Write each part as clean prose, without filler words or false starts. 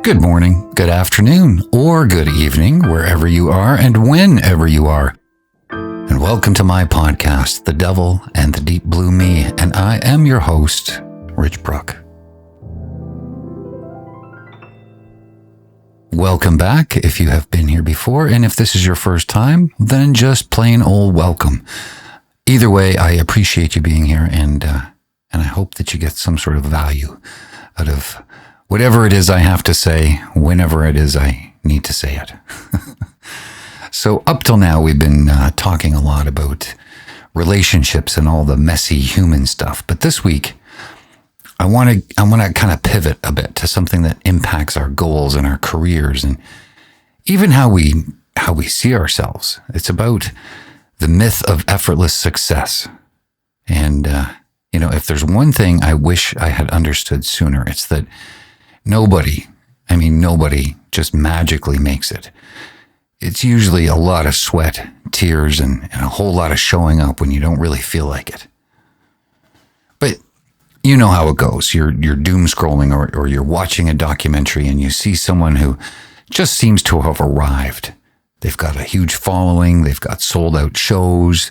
Good morning, good afternoon, or good evening, wherever you are and whenever you are. And welcome to my podcast, The Devil and the Deep Blue Me, and I am your host, Rich Bruck. Welcome back if you have been here before, and if this is your first time, then just plain old welcome. Either way, I appreciate you being here, and I hope that you get some sort of value out of whatever it is I have to say, whenever it is I need to say it. So up till now, we've been talking a lot about relationships and all the messy human stuff. But this week, I want to kind of pivot a bit to something that impacts our goals and our careers and even how we see ourselves. It's about the myth of effortless success. And, if there's one thing I wish I had understood sooner, it's that nobody just magically makes it. It's usually a lot of sweat, tears, and a whole lot of showing up when you don't really feel like it. But you know how it goes. You're doom scrolling or you're watching a documentary and you see someone who just seems to have arrived. They've got a huge following. They've got sold out shows,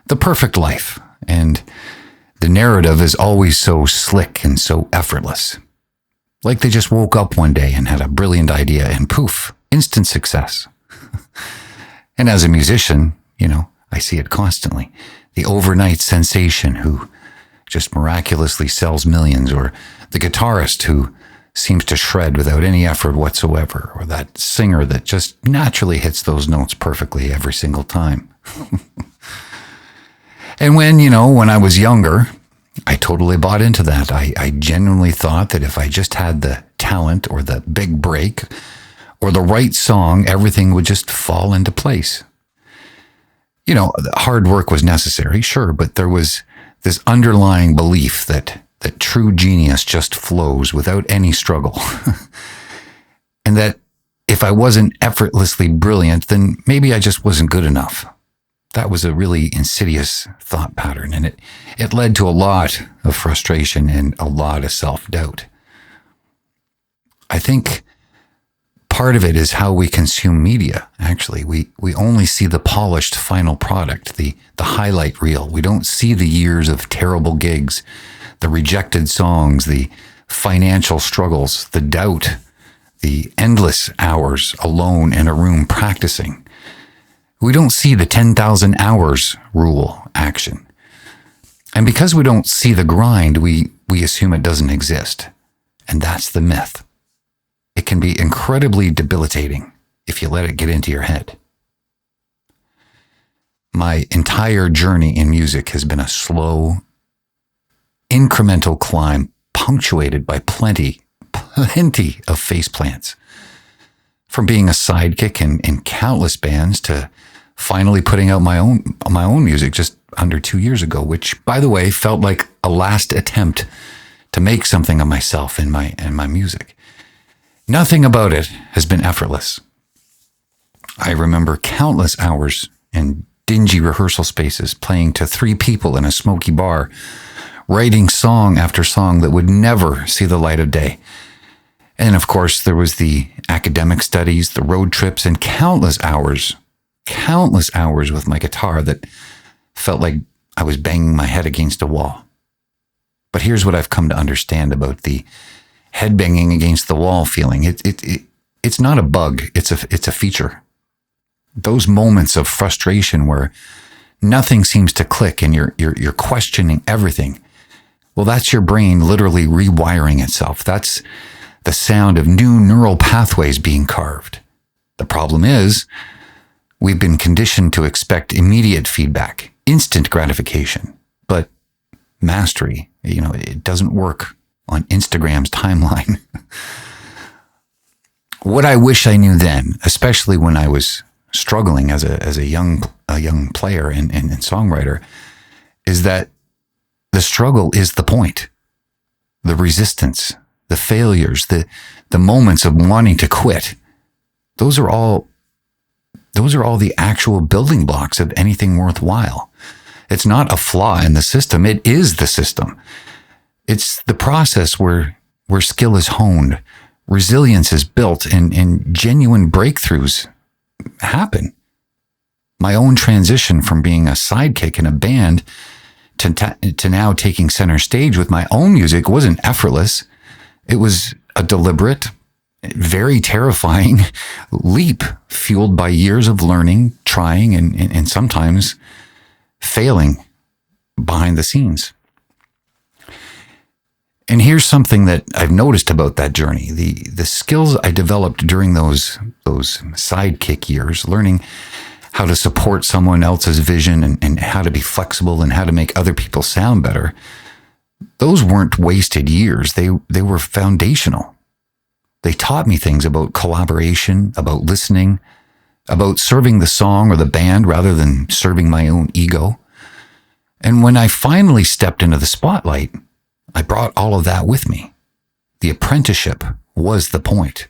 the perfect life. And the narrative is always so slick and so effortless. Like they just woke up one day and had a brilliant idea and poof, instant success. And as a musician, I see it constantly. The overnight sensation who just miraculously sells millions, or the guitarist who seems to shred without any effort whatsoever, or that singer that just naturally hits those notes perfectly every single time. And when I was younger, I totally bought into that. I genuinely thought that if I just had the talent or the big break or the right song, everything would just fall into place. Hard work was necessary, sure, but there was this underlying belief that true genius just flows without any struggle. And that if I wasn't effortlessly brilliant, then maybe I just wasn't good enough. That was a really insidious thought pattern, and it led to a lot of frustration and a lot of self-doubt. I think part of it is how we consume media, actually. We only see the polished final product, the highlight reel. We don't see the years of terrible gigs, the rejected songs, the financial struggles, the doubt, the endless hours alone in a room practicing. We don't see the 10,000 hours rule action. And because we don't see the grind, we assume it doesn't exist. And that's the myth. It can be incredibly debilitating if you let it get into your head. My entire journey in music has been a slow, incremental climb punctuated by plenty of face plants. From being a sidekick in countless bands to finally putting out my own music just under 2 years ago, which, by the way, felt like a last attempt to make something of myself and my music. Nothing about it has been effortless. I remember countless hours in dingy rehearsal spaces, playing to 3 people in a smoky bar, writing song after song that would never see the light of day. And of course, there was the academic studies, the road trips, and countless hours with my guitar that felt like I was banging my head against a wall. But here's what I've come to understand about the head banging against the wall feeling. It's not a bug. It's a feature. Those moments of frustration where nothing seems to click and you're questioning everything. Well, that's your brain literally rewiring itself. That's the sound of new neural pathways being carved. The problem is, we've been conditioned to expect immediate feedback, instant gratification. But mastery, it doesn't work on Instagram's timeline. What I wish I knew then, especially when I was struggling as a young player and songwriter, is that the struggle is the point. The resistance, the failures, the moments of wanting to quit. Those are all the actual building blocks of anything worthwhile. It's not a flaw in the system. It is the system. It's the process where skill is honed, resilience is built and genuine breakthroughs happen. My own transition from being a sidekick in a band to now taking center stage with my own music wasn't effortless. It was a deliberate, very terrifying leap fueled by years of learning, trying, and sometimes failing behind the scenes. And here's something that I've noticed about that journey. The skills I developed during those sidekick years, learning how to support someone else's vision and how to be flexible and how to make other people sound better, those weren't wasted years. They were foundational. They taught me things about collaboration, about listening, about serving the song or the band rather than serving my own ego. And when I finally stepped into the spotlight, I brought all of that with me. The apprenticeship was the point.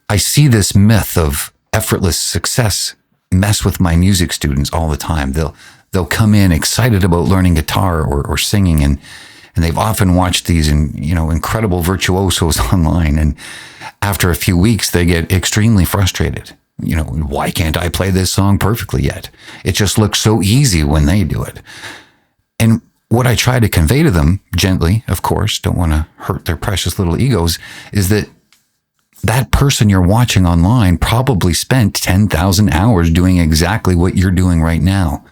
I see this myth of effortless success mess with my music students all the time. They'll come in excited about learning guitar or singing, and they've often watched these incredible virtuosos online, and after a few weeks they get extremely frustrated. Why can't I play this song perfectly yet? It just looks so easy when they do it. And what I try to convey to them, gently, of course, don't want to hurt their precious little egos, is that person you're watching online probably spent 10,000 hours doing exactly what you're doing right now.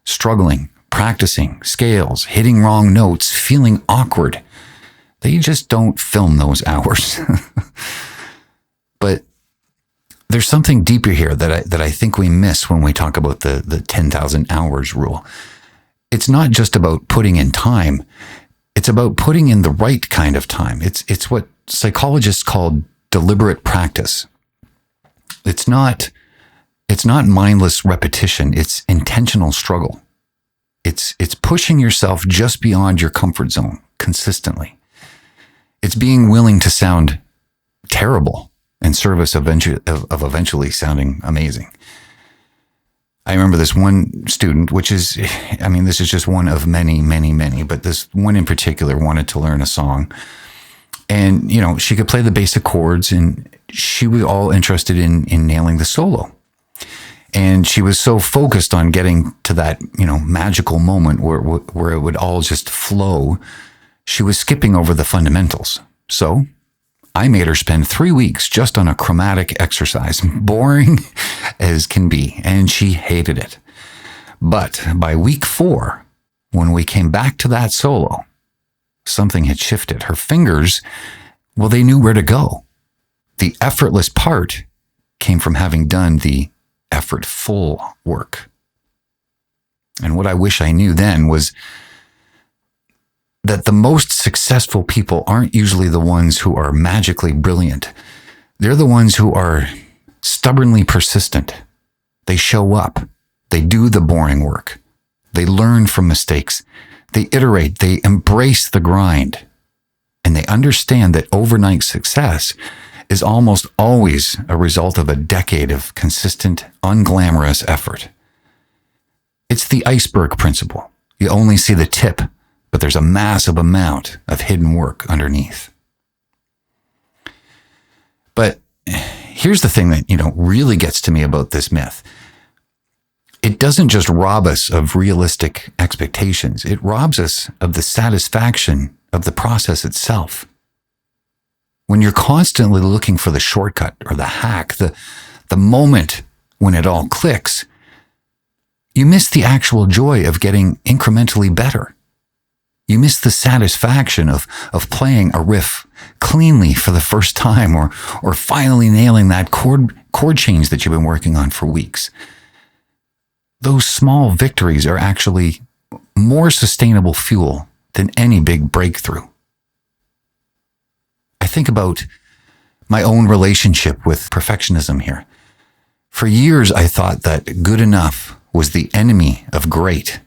Struggling, practicing, scales, hitting wrong notes, feeling awkward. They just don't film those hours. But there's something deeper here that I think we miss when we talk about the 10,000 hours rule. It's not just about putting in time. It's about putting in the right kind of time. It's what psychologists call deliberate practice. It's not mindless repetition. It's intentional struggle. It's pushing yourself just beyond your comfort zone consistently. It's being willing to sound terrible in service of eventually sounding amazing. I remember this one student, this is just one of many, many, many, but this one in particular wanted to learn a song. And, she could play the basic chords, and she was all interested in nailing the solo. And she was so focused on getting to that, magical moment where it would all just flow. She was skipping over the fundamentals. So I made her spend 3 weeks just on a chromatic exercise, boring as can be, and she hated it. But by week 4, when we came back to that solo, something had shifted. Her fingers, they knew where to go. The effortless part came from having done the effortful work. And what I wish I knew then was that the most successful people aren't usually the ones who are magically brilliant. They're the ones who are stubbornly persistent. They show up. They do the boring work. They learn from mistakes. They iterate. They embrace the grind. And they understand that overnight success is almost always a result of a decade of consistent, unglamorous effort. It's the iceberg principle. You only see the tip, but there's a massive amount of hidden work underneath. But here's the thing that, really gets to me about this myth. It doesn't just rob us of realistic expectations. It robs us of the satisfaction of the process itself. When you're constantly looking for the shortcut or the hack, the moment when it all clicks, you miss the actual joy of getting incrementally better. You miss the satisfaction of playing a riff cleanly for the first time or finally nailing that chord change that you've been working on for weeks. Those small victories are actually more sustainable fuel than any big breakthrough. I think about my own relationship with perfectionism here. For years, I thought that good enough was the enemy of great.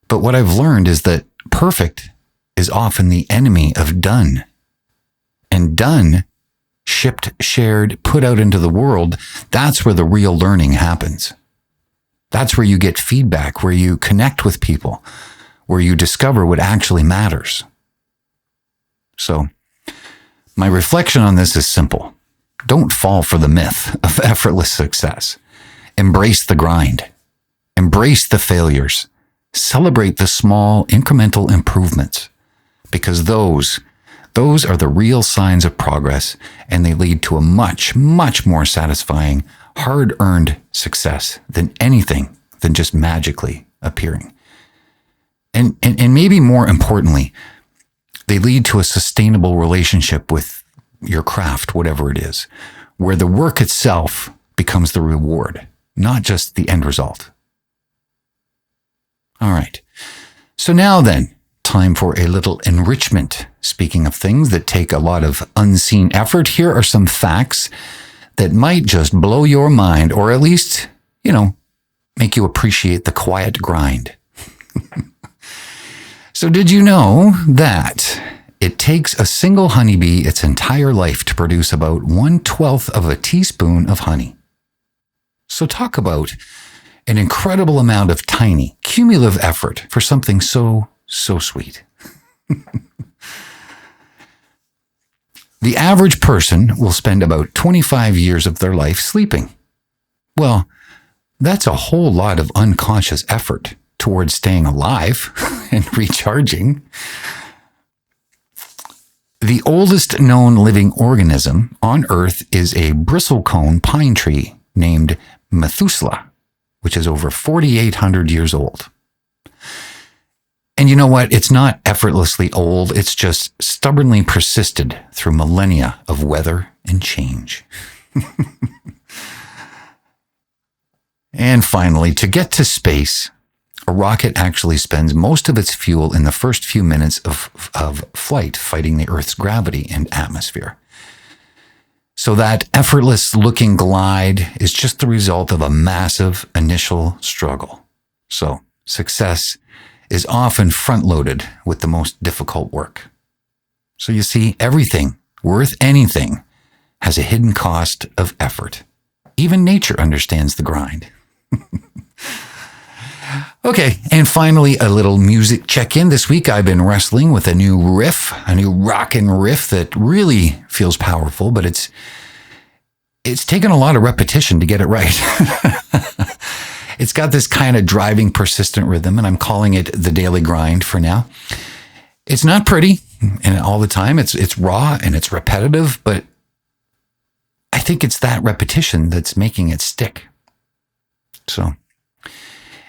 But what I've learned is that perfect is often the enemy of done. And done, shipped, shared, put out into the world, that's where the real learning happens. That's where you get feedback, where you connect with people, where you discover what actually matters. So, My reflection on this is simple. Don't fall for the myth of effortless success. Embrace the grind. Embrace the failures. Celebrate the small incremental improvements, because those are the real signs of progress, and they lead to a much, much more satisfying, hard-earned success than anything than just magically appearing. And maybe more importantly, they lead to a sustainable relationship with your craft, whatever it is, where the work itself becomes the reward, not just the end result. All right. So now then, time for a little enrichment. Speaking of things that take a lot of unseen effort, here are some facts that might just blow your mind, or at least, make you appreciate the quiet grind. So did you know that it takes a single honeybee its entire life to produce about 1/12 of a teaspoon of honey? So talk about an incredible amount of tiny, cumulative effort for something so sweet. The average person will spend about 25 years of their life sleeping. Well, that's a whole lot of unconscious effort towards staying alive and recharging. The oldest known living organism on Earth is a bristlecone pine tree named Methuselah, which is over 4,800 years old. And you know what? It's not effortlessly old. It's just stubbornly persisted through millennia of weather and change. And finally, to get to space, a rocket actually spends most of its fuel in the first few minutes of flight, fighting the Earth's gravity and atmosphere. So that effortless-looking glide is just the result of a massive initial struggle. So success is often front-loaded with the most difficult work. So you see, everything worth anything has a hidden cost of effort. Even nature understands the grind. Okay, and finally, a little music check-in. This week, I've been wrestling with a new riff, a new rockin' riff that really feels powerful, but it's taken a lot of repetition to get it right. It's got this kind of driving, persistent rhythm, and I'm calling it the daily grind for now. It's not pretty, and all the time, it's raw and it's repetitive, but I think it's that repetition that's making it stick. So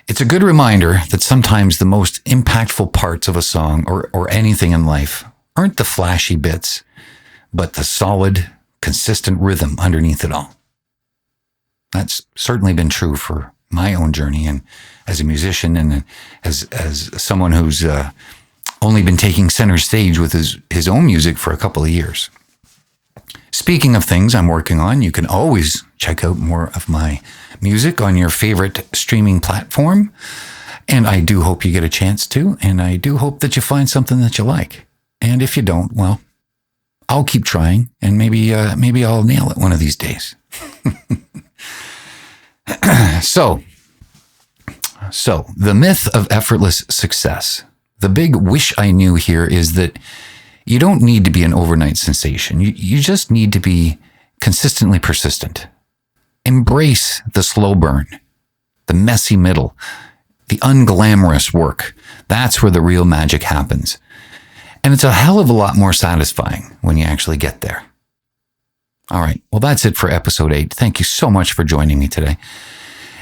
it's a good reminder that sometimes the most impactful parts of a song or anything in life aren't the flashy bits, but the solid, consistent rhythm underneath it all. That's certainly been true for my own journey, and as a musician and as someone who's only been taking center stage with his own music for a couple of years. Speaking of things I'm working on, you can always check out more of my music on your favorite streaming platform. And I do hope you get a chance to, and I do hope that you find something that you like. And if you don't, well, I'll keep trying, and maybe I'll nail it one of these days. So the myth of effortless success. The big wish I knew here is that you don't need to be an overnight sensation. You just need to be consistently persistent. Embrace the slow burn, the messy middle, the unglamorous work. That's where the real magic happens. And it's a hell of a lot more satisfying when you actually get there. All right. Well, that's it for episode 8. Thank you so much for joining me today.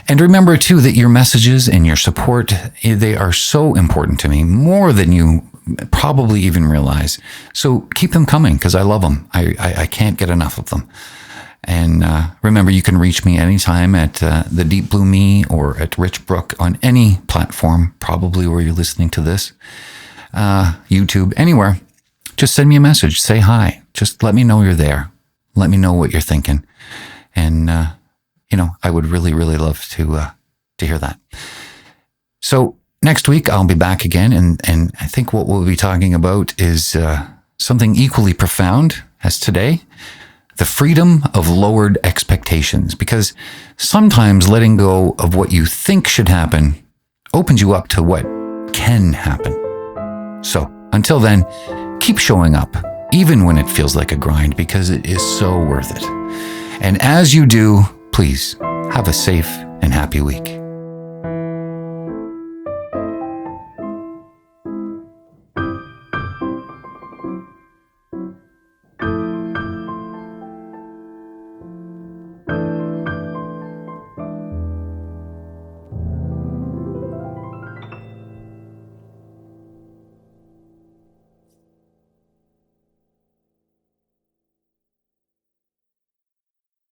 And remember, too, that your messages and your support, they are so important to me, more than you probably even realize. So keep them coming, because I love them. I can't get enough of them. And remember, you can reach me anytime at The Deep Blue Me or at Rich Bruck on any platform, probably where you're listening to this, YouTube, anywhere. Just send me a message. Say hi. Just let me know you're there. Let me know what you're thinking. And, I would really, really love to hear that. So next week, I'll be back again. And I think what we'll be talking about is something equally profound as today. The freedom of lowered expectations, because sometimes letting go of what you think should happen opens you up to what can happen. So until then, keep showing up, even when it feels like a grind, because it is so worth it. And as you do, please have a safe and happy week.